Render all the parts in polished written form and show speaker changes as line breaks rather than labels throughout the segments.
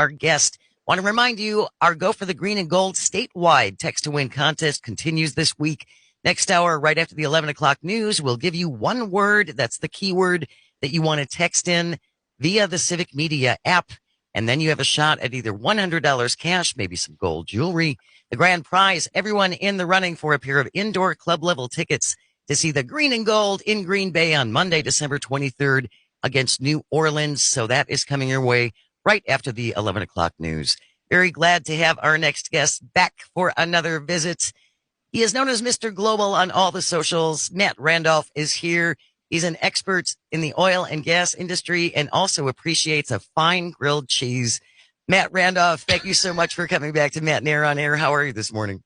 our guest. Want to remind you, our Go for the Green and Gold statewide text to win contest continues this week. Next hour, right after the 11 o'clock news, we'll give you one word. That's the keyword that you want to text in via the Civic Media app. And then you have a shot at either $100 cash, maybe some gold jewelry. The grand prize, everyone in the running for a pair of indoor club level tickets to see the Green and Gold in Green Bay on Monday, December 23rd against New Orleans. So that is coming your way right after the 11 o'clock news. Very glad to have our next guest back for another visit. He is known as Mr. Global on all the socials. Matt Randolph is here. He's an expert in the oil and gas industry and also appreciates a fine grilled cheese. Matt Randolph, thank you so much for coming back to Matenaer on Air. How are you this morning?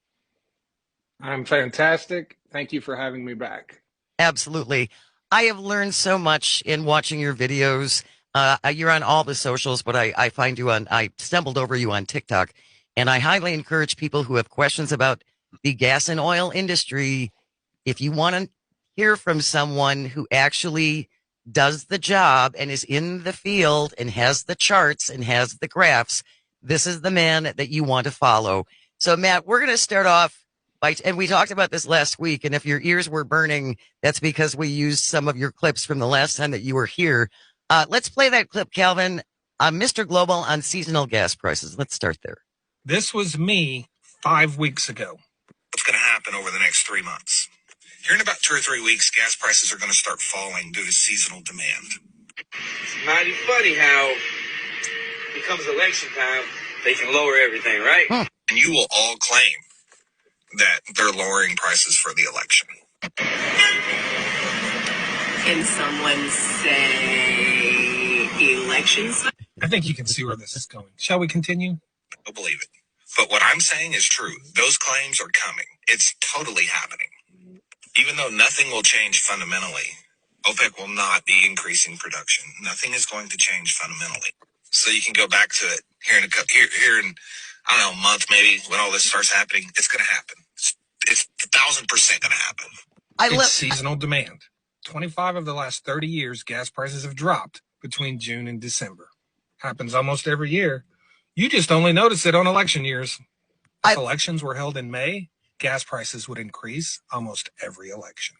I'm fantastic. Thank you for having me back.
Absolutely. I have learned so much in watching your videos. You're on all the socials, but I find you I stumbled over you on TikTok, and I highly encourage people who have questions about the gas and oil industry. If you want to hear from someone who actually does the job and is in the field and has the charts and has the graphs, this is the man that you want to follow. So, Matt, we're going to start off and we talked about this last week, and if your ears were burning, that's because we used some of your clips from the last time that you were here. Let's play that clip, Calvin. Mr. Global on seasonal gas prices. Let's start there.
This was me 5 weeks ago.
What's going to happen over the next 3 months? Here in about 2 or 3 weeks, gas prices are going to start falling due to seasonal demand.
It's mighty funny how it comes election time, they can lower everything, right?
And you will all claim that they're lowering prices for the election.
Can someone say elections?
I think you can see where this is going. Shall we continue?
I don't believe it. But what I'm saying is true. Those claims are coming. It's totally happening. Even though nothing will change fundamentally, OPEC will not be increasing production. Nothing is going to change fundamentally. So you can go back to it here in I don't know, a month maybe, when all this starts happening. It's going to happen. It's 1,000% going to happen.
It's seasonal demand. 25 of the last 30 years, gas prices have dropped between June and December. Happens almost every year. You just only notice it on election years. If elections were held in May, gas prices would increase almost every election.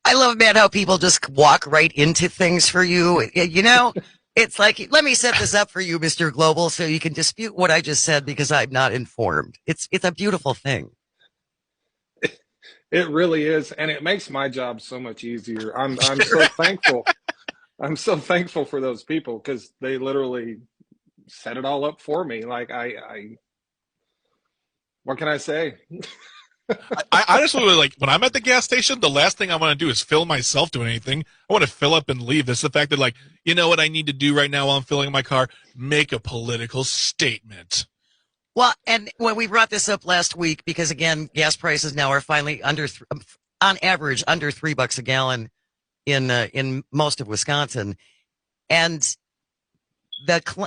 I love, man, how people just walk right into things for you. You know, it's like, let me set this up for you, Mr. Global, so you can dispute what I just said because I'm not informed. It's a beautiful thing.
It really is, and it makes my job so much easier. I'm so thankful. I'm so thankful for those people because they literally set it all up for me. Like I what can I say?
I just want to, like, when I'm at the gas station, the last thing I want to do is fill myself doing anything. I want to fill up and leave. That's the fact that, like, you know what I need to do right now while I'm filling my car? Make a political statement.
Well, and when we brought this up last week, because again, gas prices now are finally on average, under $3 a gallon in most of Wisconsin. And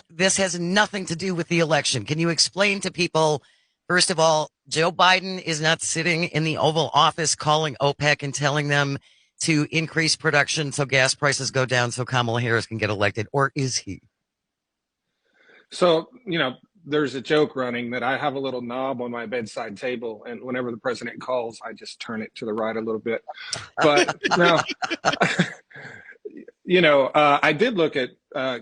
this has nothing to do with the election. Can you explain to people, first of all, Joe Biden is not sitting in the Oval Office calling OPEC and telling them to increase production so gas prices go down so Kamala Harris can get elected, or is he?
So, there's a joke running that I have a little knob on my bedside table, and whenever the president calls, I just turn it to the right a little bit. But no, I did look at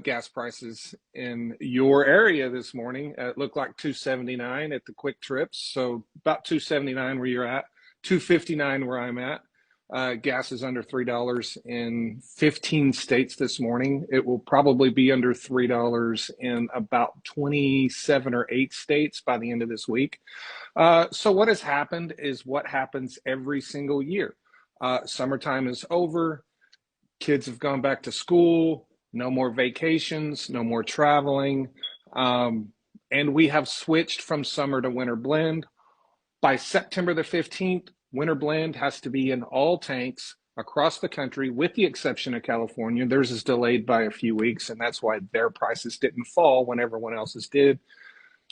gas prices in your area this morning. It looked like $2.79 at the quick trips, so about $2.79 where you're at, $2.59 where I'm at. Gas is under $3 in 15 states this morning. It will probably be under $3 in about 27 or 8 states by the end of this week. So what has happened is what happens every single year. Summertime is over. Kids have gone back to school. No more vacations, no more traveling. And we have switched from summer to winter blend. By September the 15th, winter blend has to be in all tanks across the country, with the exception of California. Theirs is delayed by a few weeks, and that's why their prices didn't fall when everyone else's did.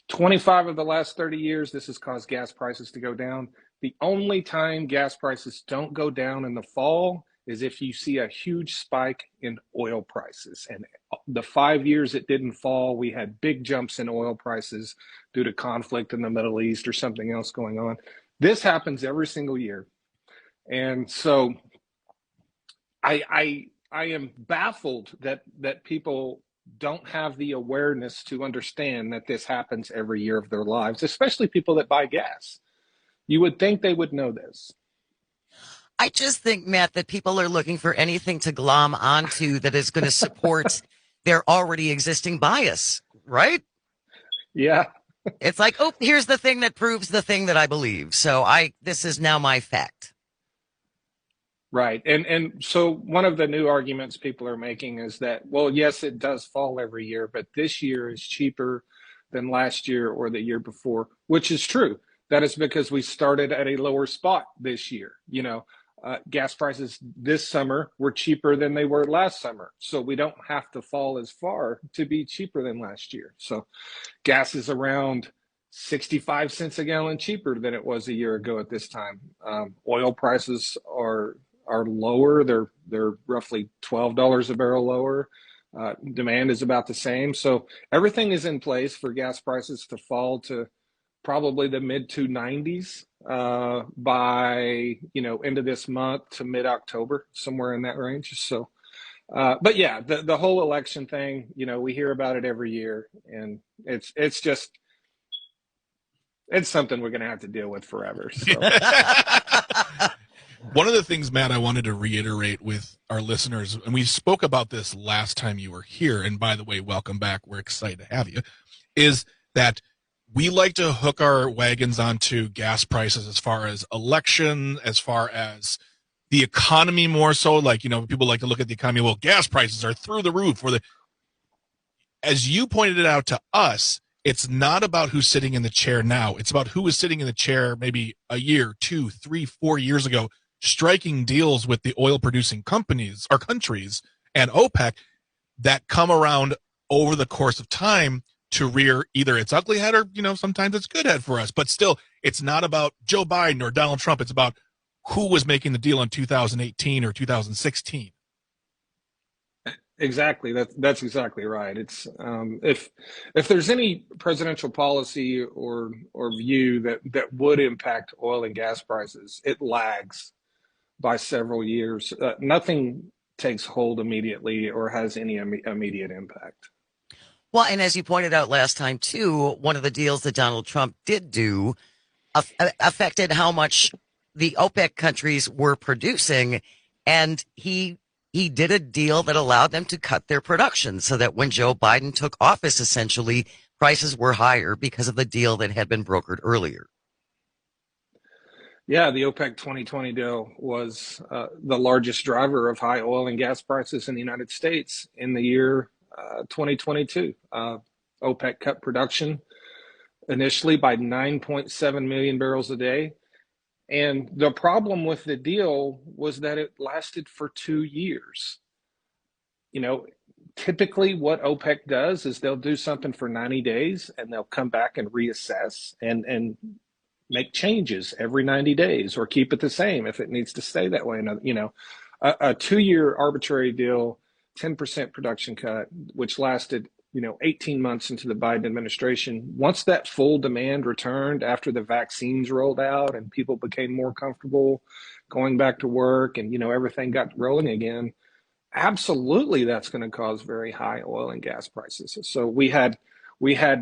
25 of the last 30 years, this has caused gas prices to go down. The only time gas prices don't go down in the fall is if you see a huge spike in oil prices. And the 5 years it didn't fall, we had big jumps in oil prices due to conflict in the Middle East or something else going on. This happens every single year. And so I am baffled that people don't have the awareness to understand that this happens every year of their lives, especially people that buy gas. You would think they would know this.
I just think, Matt, that people are looking for anything to glom onto that is going to support their already existing bias, right?
Yeah.
It's like, oh, here's the thing that proves the thing that I believe. So this is now my fact.
Right. And so one of the new arguments people are making is that, well, yes, it does fall every year, but this year is cheaper than last year or the year before, which is true. That is because we started at a lower spot this year. Gas prices this summer were cheaper than they were last summer. So we don't have to fall as far to be cheaper than last year. So gas is around 65 cents a gallon cheaper than it was a year ago at this time. Oil prices are lower. They're roughly $12 a barrel lower. Demand is about the same. So everything is in place for gas prices to fall to probably the mid 290s by end of this month to mid-October, somewhere in that range. So but yeah, the whole election thing, we hear about it every year, and it's just something we're going to have to deal with forever. So.
One of the things, Matt, I wanted to reiterate with our listeners, and we spoke about this last time you were here, and by the way, welcome back. We're excited to have you, is that we like to hook our wagons onto gas prices as far as election, as far as the economy more so. Like, people like to look at the economy. Well, gas prices are through the roof. As you pointed it out to us, it's not about who's sitting in the chair now. It's about who was sitting in the chair maybe a year, 2, 3, 4 years ago, striking deals with the oil producing companies or countries and OPEC that come around over the course of time to rear either its ugly head or, sometimes it's good head for us. But still, it's not about Joe Biden or Donald Trump. It's about who was making the deal in 2018 or 2016.
Exactly. That's exactly right. It's if there's any presidential policy or view that would impact oil and gas prices, it lags by several years. Nothing takes hold immediately or has any immediate impact.
Well, and as you pointed out last time too, one of the deals that Donald Trump did do affected how much the OPEC countries were producing, and he did a deal that allowed them to cut their production so that when Joe Biden took office, essentially, prices were higher because of the deal that had been brokered earlier.
Yeah, the OPEC 2020 deal was the largest driver of high oil and gas prices in the United States in the year 2022. OPEC cut production initially by 9.7 million barrels a day. And the problem with the deal was that it lasted for 2 years. Typically what OPEC does is they'll do something for 90 days and they'll come back and reassess and make changes every 90 days or keep it the same if it needs to stay that way. A 2-year arbitrary deal, 10% production cut, which lasted 18 months into the Biden administration. Once that full demand returned after the vaccines rolled out and people became more comfortable going back to work and, everything got rolling again, absolutely that's going to cause very high oil and gas prices. So we had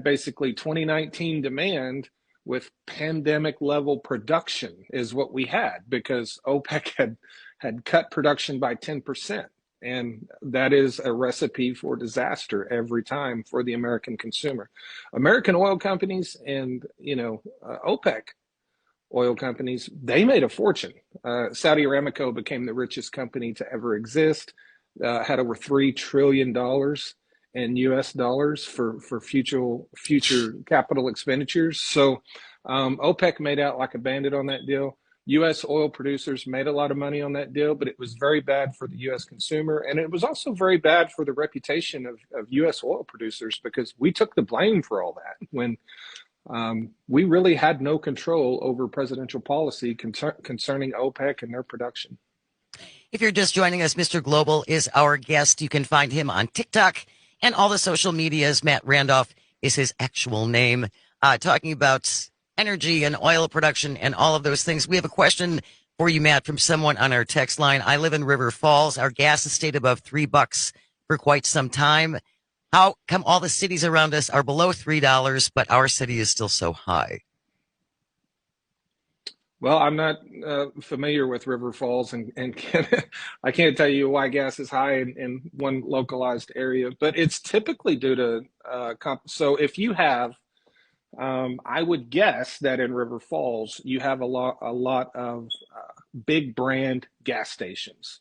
basically 2019 demand with pandemic level production is what we had because OPEC had cut production by 10%. And that is a recipe for disaster every time for the American consumer. American oil companies and, OPEC oil companies, they made a fortune. Saudi Aramco became the richest company to ever exist, had over $3 trillion in US dollars for future capital expenditures. So OPEC made out like a bandit on that deal. U.S. oil producers made a lot of money on that deal, but it was very bad for the U.S. consumer. And it was also very bad for the reputation of U.S. oil producers because we took the blame for all that when we really had no control over presidential policy concerning OPEC and their production.
If you're just joining us, Mr. Global is our guest. You can find him on TikTok and all the social medias. Matt Randolph is his actual name, talking about energy and oil production and all of those things. We have a question for you, Matt, from someone on our text line. I live in River Falls. Our gas has stayed above $3 for quite some time. How come all the cities around us are below $3, but our city is still so high?
Well, I'm not familiar with River Falls, and I can't tell you why gas is high in one localized area, but it's typically due to so if you have, I would guess that in River Falls you have a lot of big brand gas stations.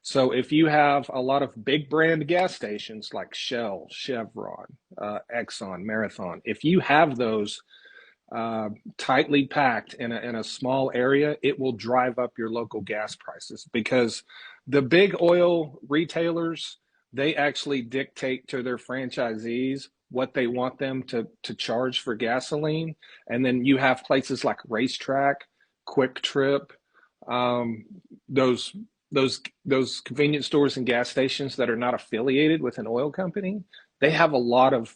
So if you have a lot of big brand gas stations like Shell, Chevron, Exxon, Marathon, if you have those tightly packed in a small area, it will drive up your local gas prices because the big oil retailers, they actually dictate to their franchisees what they want them to charge for gasoline. And then you have places like Racetrack, Quick Trip, those those convenience stores and gas stations that are not affiliated with an oil company. They have a lot of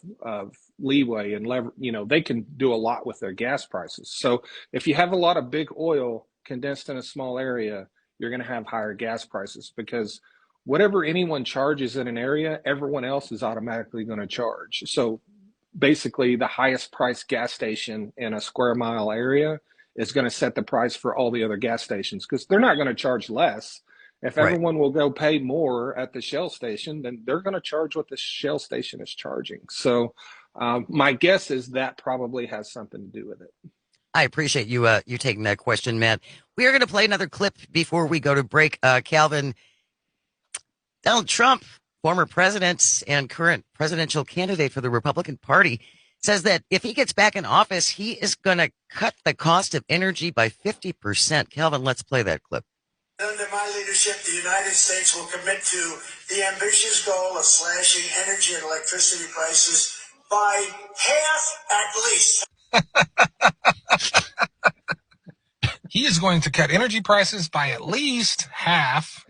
leeway and lever, they can do a lot with their gas prices. So if you have a lot of big oil condensed in a small area, you're going to have higher gas prices because whatever anyone charges in an area, everyone else is automatically going to charge. So basically, the highest priced gas station in a square mile area is going to set the price for all the other gas stations because they're not going to charge less. If
Right.
everyone will go pay more at the Shell station, then they're going to charge what the Shell station is charging. So my guess is that probably has something to do with it.
I appreciate you taking that question, Matt. We are going to play another clip before we go to break. Calvin, Donald Trump, former president and current presidential candidate for the Republican Party, says that if he gets back in office, he is going to cut the cost of energy by 50%. Calvin, let's play that clip.
Under my leadership, the United States will commit to the ambitious goal of slashing energy and electricity prices by half at least.
He is going to cut energy prices by at least half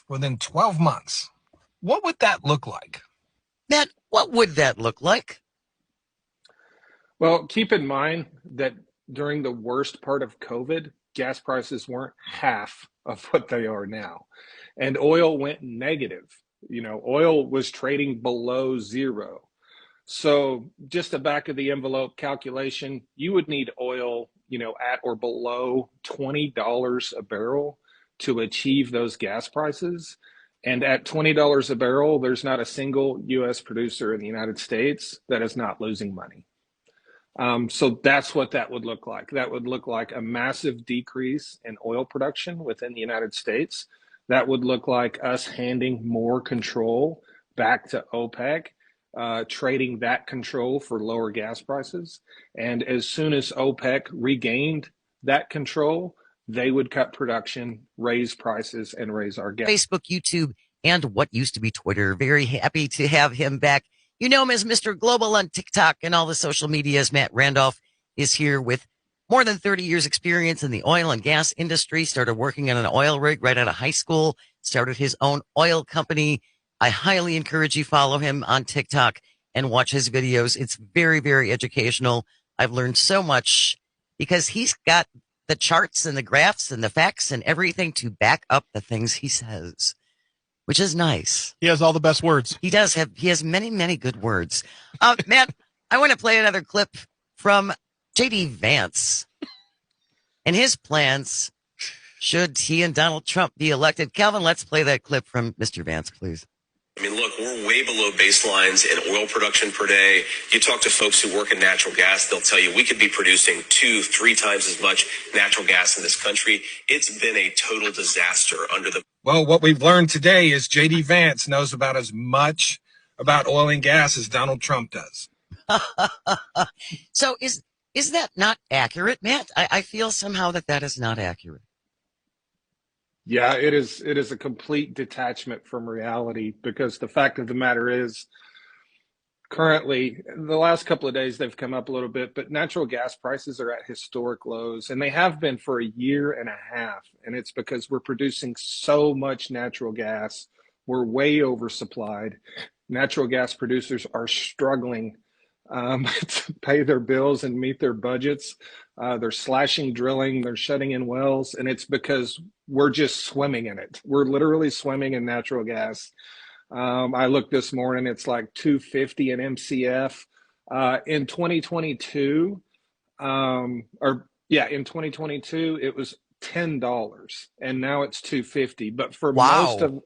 within 12 months. What would that look like?
Matt, what would that look like?
Well, keep in mind that during the worst part of COVID, gas prices weren't half of what they are now. And oil went negative. Oil was trading below zero. So just a back of the envelope calculation, you would need oil, at or below $20 a barrel to achieve those gas prices. And at $20 a barrel, there's not a single U.S. producer in the United States that is not losing money. So that's what that would look like. That would look like a massive decrease in oil production within the United States. That would look like us handing more control back to OPEC, trading that control for lower gas prices. And as soon as OPEC regained that control, they would cut production, raise prices, and raise our gas.
Facebook, YouTube, and what used to be Twitter. Very happy to have him back. You know him as Mr. Global on TikTok and all the social medias. Matt Randolph is here with more than 30 years experience in the oil and gas industry. Started working on an oil rig right out of high school. Started his own oil company. I highly encourage you follow him on TikTok and watch his videos. It's very, very educational. I've learned so much because he's got the charts and the graphs and the facts and everything to back up the things he says, which is nice.
He has all the best words.
He has many, many good words. Matt, I want to play another clip from J.D. Vance and his plans should he and Donald Trump be elected. Calvin, let's play that clip from Mr. Vance, please.
I mean, look, we're way below baselines in oil production per day. You talk to folks who work in natural gas, they'll tell you we could be producing 2-3 times as much natural gas in this country. It's been a total disaster under the...
Well, what we've learned today is J.D. Vance knows about as much about oil and gas as Donald Trump does.
So is that not accurate, Matt? I feel somehow that is not accurate.
Yeah, it is a complete detachment from reality because the fact of the matter is currently, the last couple of days, they've come up a little bit, but natural gas prices are at historic lows, and they have been for a year and a half. And it's because we're producing so much natural gas. We're way oversupplied. Natural gas producers are struggling to pay their bills and meet their budgets. They're slashing drilling, they're shutting in wells, and it's because we're just swimming in it. We're literally swimming in natural gas. I looked this morning, it's like 250 an MCF. In 2022, in 2022, it was $10, and now it's 250. But for
Wow.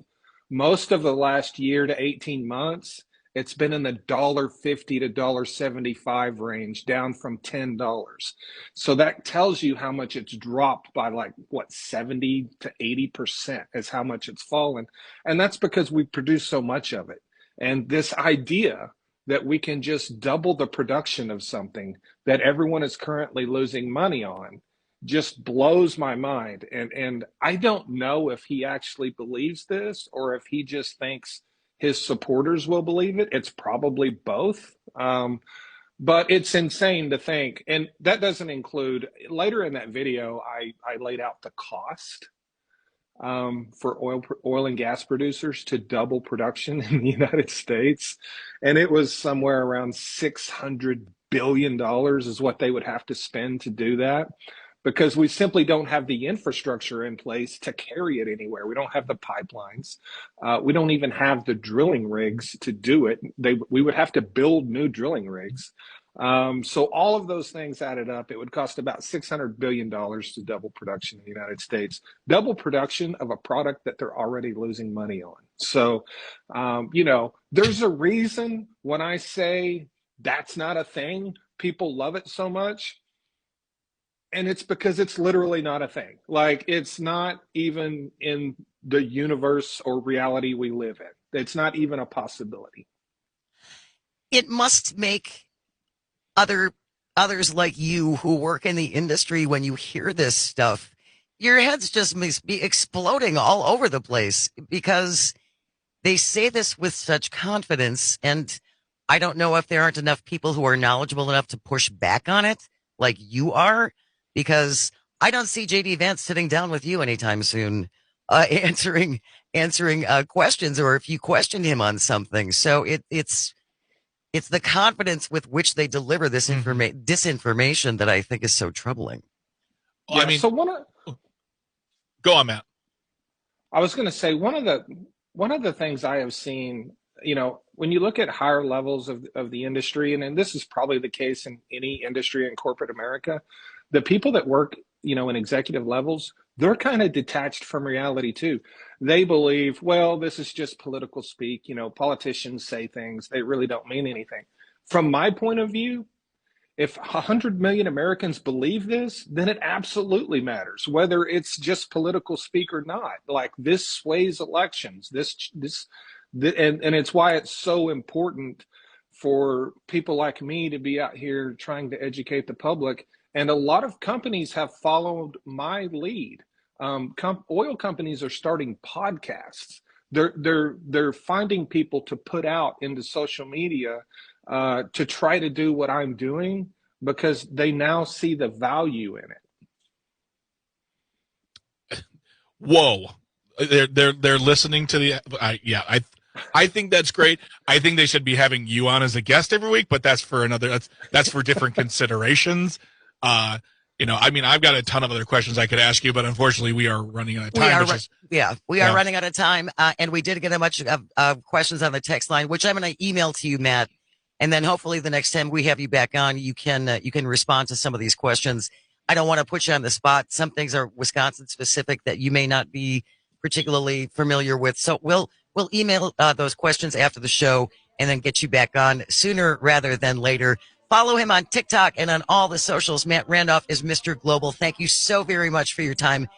most of the last year to 18 months, it's been in the $1.50 to $1.75 range, down from $10. So that tells you how much it's dropped by, like, what, 70 to 80% is how much it's fallen. And that's because we produce so much of it. And this idea that we can just double the production of something that everyone is currently losing money on just blows my mind. And I don't know if he actually believes this or if he just thinks his supporters will believe it. It's probably both. But it's insane to think. And that doesn't include, later in that video, I laid out the cost for oil and gas producers to double production in the United States. And it was somewhere around $600 billion is what they would have to spend to do that, because we simply don't have the infrastructure in place to carry it anywhere. We don't have the pipelines. We don't even have the drilling rigs to do it. We would have to build new drilling rigs. So all of those things added up, it would cost about $600 billion to double production in the United States. Double production of a product that they're already losing money on. So, there's a reason when I say that's not a thing, people love it so much. And it's because it's literally not a thing. Like, it's not even in the universe or reality we live in. It's not even a possibility.
It must make others like you who work in the industry, when you hear this stuff, your heads just must be exploding all over the place, because they say this with such confidence. And I don't know if there aren't enough people who are knowledgeable enough to push back on it like you are, because I don't see JD Vance sitting down with you anytime soon, answering questions, or if you question him on something. So it's the confidence with which they deliver this disinformation that I think is so troubling.
Well,
Yeah, so
go on, Matt.
I was going to say, one of the things I have seen, when you look at higher levels of the industry, and this is probably the case in any industry in corporate America, the people that work, in executive levels, they're kind of detached from reality too. They believe, well, this is just political speak. Politicians say things, they really don't mean anything. From my point of view, if 100 million Americans believe this, then it absolutely matters, whether it's just political speak or not. Like, this sways elections. And it's why it's so important for people like me to be out here trying to educate the public. And a lot of companies have followed my lead. Oil companies are starting podcasts. They're finding people to put out into social media to try to do what I'm doing, because they now see the value in it.
Whoa, they're listening to the. I think that's great. I think they should be having you on as a guest every week, but that's for that's for different considerations. I've got a ton of other questions I could ask you, but unfortunately we are running out of time.
We are running out of time. And we did get a bunch of questions on the text line, which I'm going to email to you, Matt. And then hopefully the next time we have you back on, you can respond to some of these questions. I don't want to put you on the spot. Some things are Wisconsin specific that you may not be particularly familiar with. So we'll email those questions after the show and then get you back on sooner rather than later. Follow him on TikTok and on all the socials. Matt Randolph is Mr. Global. Thank you so very much for your time.